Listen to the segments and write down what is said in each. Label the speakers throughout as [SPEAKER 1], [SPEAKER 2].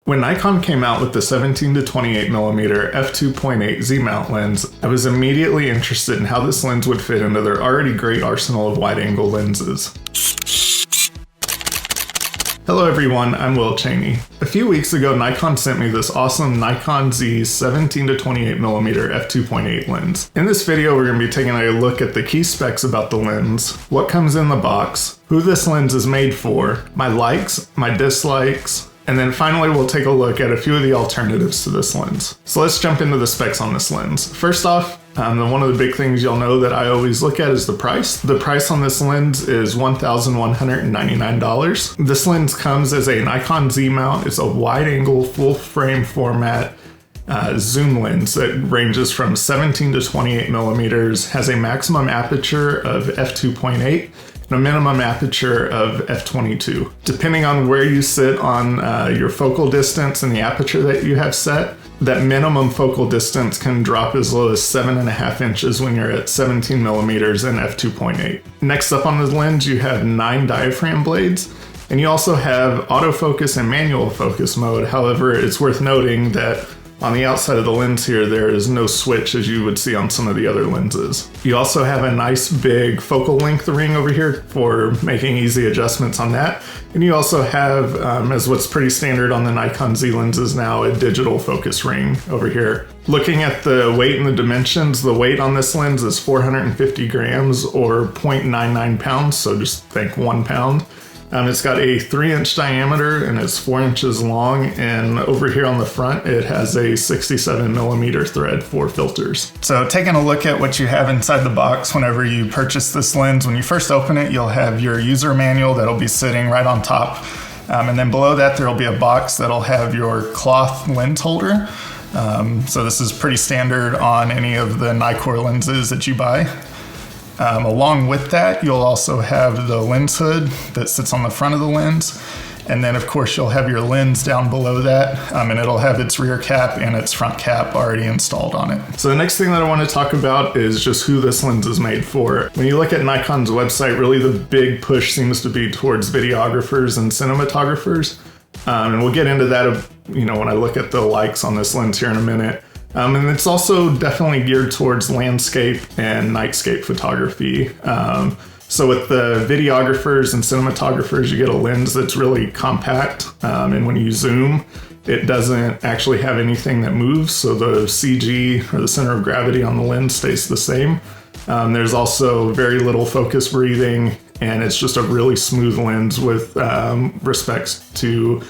[SPEAKER 1] When Nikon came out with the 17 to 28mm f2.8 Z Mount lens, I was immediately interested in how this lens would fit into their already great arsenal of wide-angle lenses. Hello everyone, I'm Will Cheney. A few weeks ago, Nikon sent me this awesome Nikon Z 17 to 28mm f2.8 lens. In this video, we're going to be taking a look at the key specs about the lens, what comes in the box, who this lens is made for, my likes, my dislikes, and then finally we'll take a look at a few of the alternatives to this lens. So let's jump into the specs on this lens. First off, one of the big things you'll know that I always look at is the price. The price on this lens is $1,199. This lens comes as a Nikon Z Mount. It's a wide-angle, full-frame format zoom lens that ranges from 17 to 28 millimeters, has a maximum aperture of f2.8, and a minimum aperture of f22. Depending on where you sit on your focal distance and the aperture that you have set, that minimum focal distance can drop as low as 7.5 inches when you're at 17 millimeters and f2.8. Next up on the lens, you have 9 diaphragm blades, and you also have autofocus and manual focus mode. However, it's worth noting that on the outside of the lens here, there is no switch as you would see on some of the other lenses. You also have a nice big focal length ring over here for making easy adjustments on that. And you also have, as what's pretty standard on the Nikon Z lenses now, a digital focus ring over here. Looking at the weight and the dimensions, the weight on this lens is 450 grams or 0.99 pounds, so just think 1 pound. It's got a 3-inch diameter and it's 4 inches long, and over here on the front it has a 67mm thread for filters. So taking a look at what you have inside the box whenever you purchase this lens, when you first open it you'll have your user manual that'll be sitting right on top, and then below that there'll be a box that'll have your cloth lens holder. So this is pretty standard on any of the Nikkor lenses that you buy. Along with that, you'll also have the lens hood that sits on the front of the lens. And then of course you'll have your lens down below that, and it'll have its rear cap and its front cap already installed on it. So the next thing that I want to talk about is just who this lens is made for. When you look at Nikon's website, really the big push seems to be towards videographers and cinematographers. And we'll get into that, when I look at the likes on this lens here in a minute. And it's also definitely geared towards landscape and nightscape photography. So with the videographers and cinematographers, you get a lens that's really compact. And when you zoom, it doesn't actually have anything that moves. So the CG, or the center of gravity on the lens, stays the same. There's also very little focus breathing, and it's just a really smooth lens with respects to,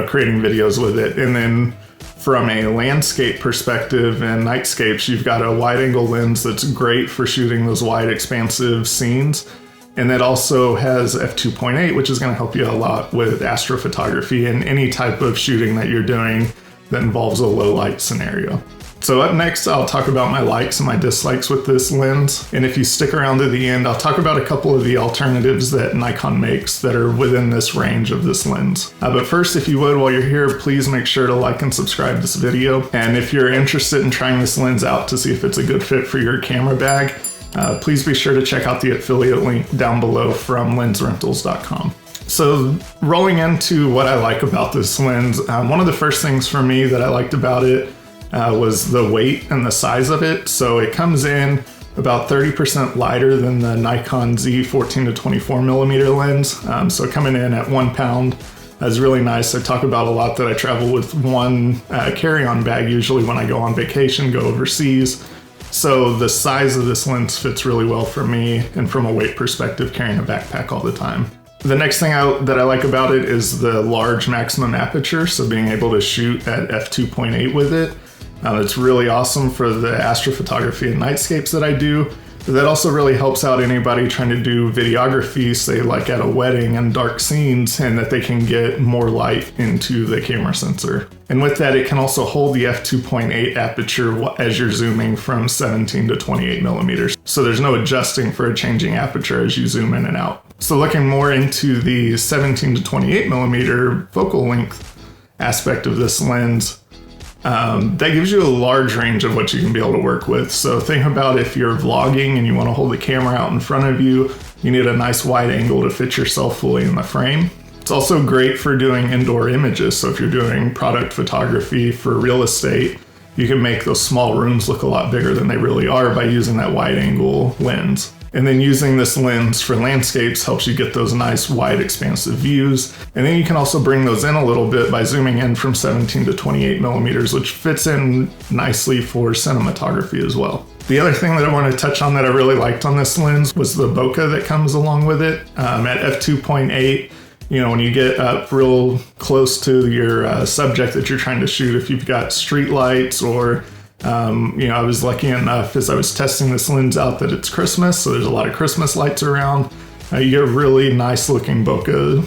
[SPEAKER 1] creating videos with it. And then from a landscape perspective and nightscapes, you've got a wide-angle lens that's great for shooting those wide, expansive scenes. And that also has f2.8, which is going to help you a lot with astrophotography and any type of shooting that you're doing that involves a low light scenario. So up next, I'll talk about my likes and my dislikes with this lens. And if you stick around to the end, I'll talk about a couple of the alternatives that Nikon makes that are within this range of this lens. But first, if you would, while you're here, please make sure to like and subscribe this video. And if you're interested in trying this lens out to see if it's a good fit for your camera bag, please be sure to check out the affiliate link down below from lensrentals.com. So rolling into what I like about this lens, one of the first things for me that I liked about it was the weight and the size of it. So it comes in about 30% lighter than the Nikon Z 14 to 24 millimeter lens. So coming in at 1 pound is really nice. I talk about a lot that I travel with one carry-on bag usually when I go on vacation, go overseas. So the size of this lens fits really well for me, and from a weight perspective, carrying a backpack all the time. The next thing that I like about it is the large maximum aperture, so being able to shoot at f2.8 with it. It's really awesome for the astrophotography and nightscapes that I do. That also really helps out anybody trying to do videography, say like at a wedding and dark scenes, and that they can get more light into the camera sensor. And with that, it can also hold the f2.8 aperture as you're zooming from 17 to 28 millimeters. So there's no adjusting for a changing aperture as you zoom in and out. So looking more into the 17 to 28 millimeter focal length aspect of this lens, that gives you a large range of what you can be able to work with. So think about if you're vlogging and you want to hold the camera out in front of you, you need a nice wide angle to fit yourself fully in the frame. It's also great for doing indoor images. So if you're doing product photography for real estate, you can make those small rooms look a lot bigger than they really are by using that wide angle lens. And then using this lens for landscapes helps you get those nice wide expansive views. And then you can also bring those in a little bit by zooming in from 17 to 28 millimeters, which fits in nicely for cinematography as well. The other thing that I want to touch on that I really liked on this lens was the bokeh that comes along with it. At f2.8, when you get up real close to your subject that you're trying to shoot, if you've got street lights or, I was lucky enough as I was testing this lens out that it's Christmas, so there's a lot of Christmas lights around. You get a really nice looking bokeh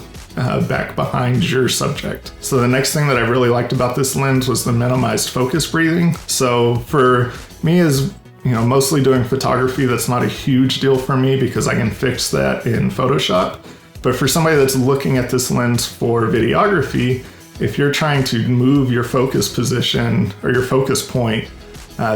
[SPEAKER 1] back behind your subject. So the next thing that I really liked about this lens was the minimized focus breathing. So for me as mostly doing photography, that's not a huge deal for me because I can fix that in Photoshop. But for somebody that's looking at this lens for videography, if you're trying to move your focus position or your focus point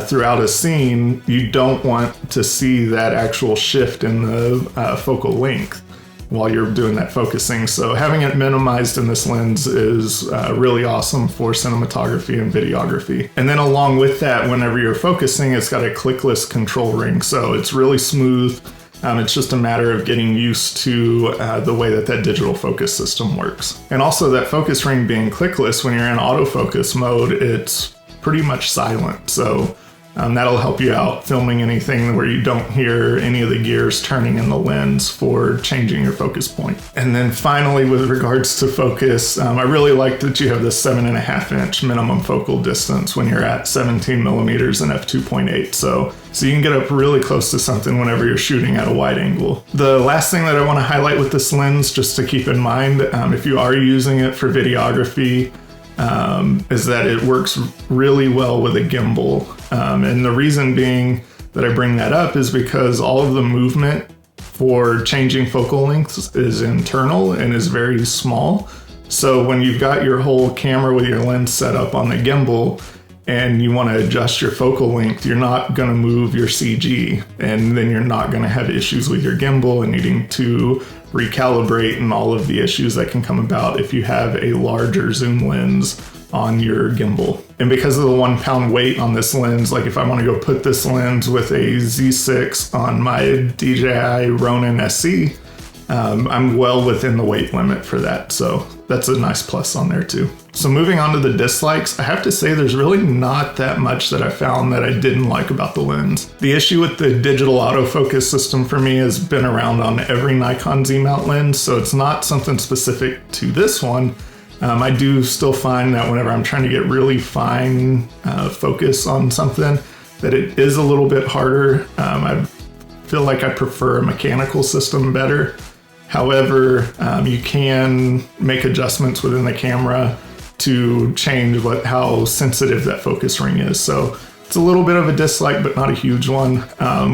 [SPEAKER 1] throughout a scene, you don't want to see that actual shift in the focal length while you're doing that focusing. So having it minimized in this lens is really awesome for cinematography and videography. And then along with that, whenever you're focusing, it's got a clickless control ring. So it's really smooth. It's just a matter of getting used to the way that digital focus system works. And also that focus ring being clickless, when you're in autofocus mode, it's pretty much silent. So that'll help you out filming anything where you don't hear any of the gears turning in the lens for changing your focus point. And then finally, with regards to focus, I really like that you have this 7.5 inch minimum focal distance when you're at 17 millimeters and f2.8. So you can get up really close to something whenever you're shooting at a wide angle. The last thing that I want to highlight with this lens, just to keep in mind, if you are using it for videography, is that it works really well with a gimbal. And the reason being that I bring that up is because all of the movement for changing focal lengths is internal and is very small. So when you've got your whole camera with your lens set up on the gimbal and you want to adjust your focal length, you're not going to move your CG, and then you're not going to have issues with your gimbal and needing to recalibrate and all of the issues that can come about if you have a larger zoom lens on your gimbal. And because of the 1 pound weight on this lens, like if I want to go put this lens with a Z6 on my DJI Ronin SC, I'm well within the weight limit for that. So that's a nice plus on there too. So moving on to the dislikes, I have to say there's really not that much that I found that I didn't like about the lens. The issue with the digital autofocus system for me has been around on every Nikon Z Mount lens, so it's not something specific to this one. I do still find that whenever I'm trying to get really fine focus on something, that it is a little bit harder. I feel like I prefer a mechanical system better. However, you can make adjustments within the camera to change how sensitive that focus ring is. So it's a little bit of a dislike, but not a huge one.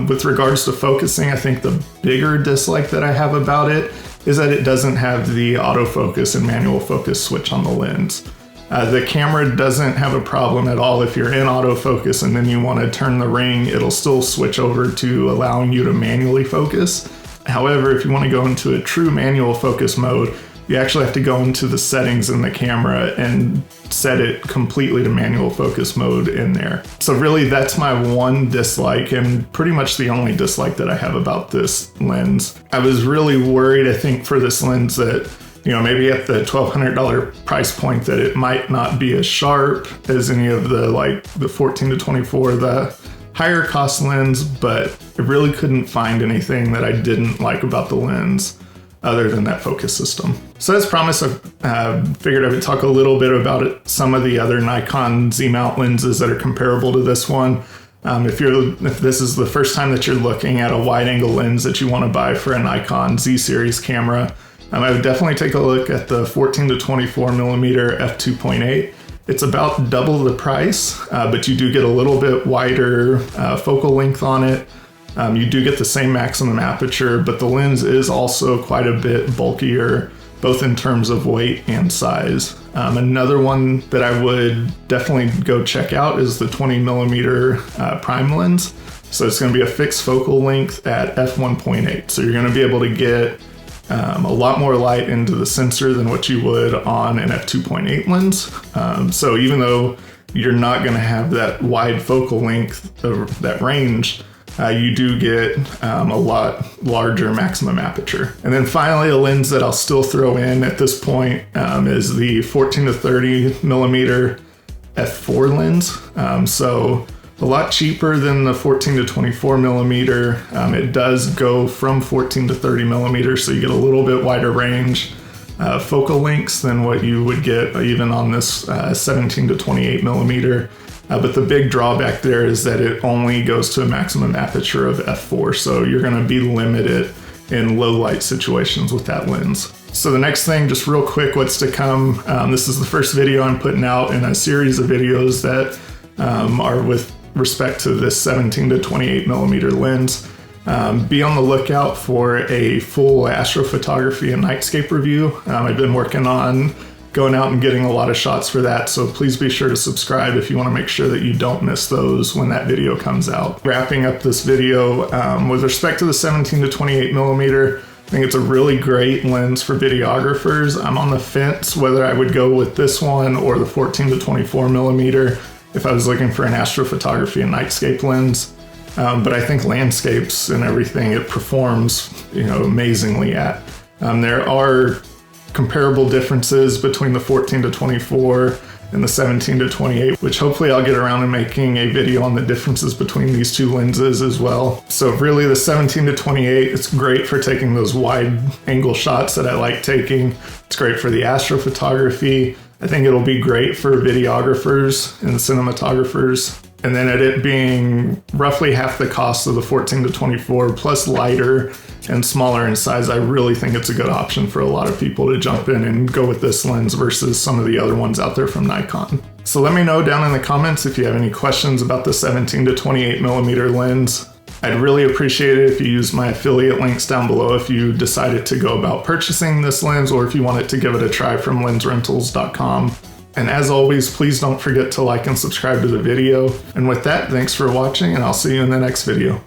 [SPEAKER 1] With regards to focusing, I think the bigger dislike that I have about it is that it doesn't have the autofocus and manual focus switch on the lens. The camera doesn't have a problem at all. If you're in autofocus and then you want to turn the ring, it'll still switch over to allowing you to manually focus. However, if you want to go into a true manual focus mode, you actually have to go into the settings in the camera and set it completely to manual focus mode in there. So really that's my one dislike, and pretty much the only dislike that I have about this lens. I was really worried, I think, for this lens that, maybe at the $1,200 price point that it might not be as sharp as any of the 14 to 24, the higher cost lens, but I really couldn't find anything that I didn't like about the lens other than that focus system. So as promised, I figured I would talk a little bit about some of the other Nikon Z Mount lenses that are comparable to this one. If this is the first time that you're looking at a wide angle lens that you want to buy for a Nikon Z series camera, I would definitely take a look at the 14 to 24 millimeter f2.8. It's about double the price, but you do get a little bit wider focal length on it. You do get the same maximum aperture, but the lens is also quite a bit bulkier, both in terms of weight and size. Another one that I would definitely go check out is the 20 millimeter prime lens. So it's going to be a fixed focal length at f1.8. So you're going to be able to get a lot more light into the sensor than what you would on an f2.8 lens. So even though you're not going to have that wide focal length, that range, you do get a lot larger maximum aperture. And then finally, a lens that I'll still throw in at this point is the 14 to 30 millimeter f4 lens. So a lot cheaper than the 14 to 24 millimeter. It does go from 14 to 30 millimeters, so you get a little bit wider range focal lengths than what you would get even on this 17 to 28 millimeter. But the big drawback there is that it only goes to a maximum aperture of f4, so you're going to be limited in low light situations with that lens. So the next thing, just real quick, what's to come. This is the first video I'm putting out in a series of videos that are with respect to this 17 to 28 millimeter lens. Be on the lookout for a full astrophotography and nightscape review. I've been working on going out and getting a lot of shots for that, so please be sure to subscribe if you want to make sure that you don't miss those when that video comes out. Wrapping up this video, with respect to the 17 to 28 millimeter, I think it's a really great lens for videographers. I'm on the fence whether I would go with this one or the 14 to 24 millimeter if I was looking for an astrophotography and nightscape lens. But I think landscapes and everything it performs, amazingly at. There are comparable differences between the 14 to 24 and the 17 to 28, which hopefully I'll get around to making a video on the differences between these two lenses as well. So really the 17 to 28, it's great for taking those wide angle shots that I like taking. It's great for the astrophotography. I think it'll be great for videographers and cinematographers. And then at it being roughly half the cost of the 14 to 24 plus lighter and smaller in size, I really think it's a good option for a lot of people to jump in and go with this lens versus some of the other ones out there from Nikon. So let me know down in the comments if you have any questions about the 17 to 28 millimeter lens. I'd really appreciate it if you use my affiliate links down below if you decided to go about purchasing this lens or if you wanted to give it a try from lensrentals.com. And as always, please don't forget to like and subscribe to the video. And with that, thanks for watching, and I'll see you in the next video.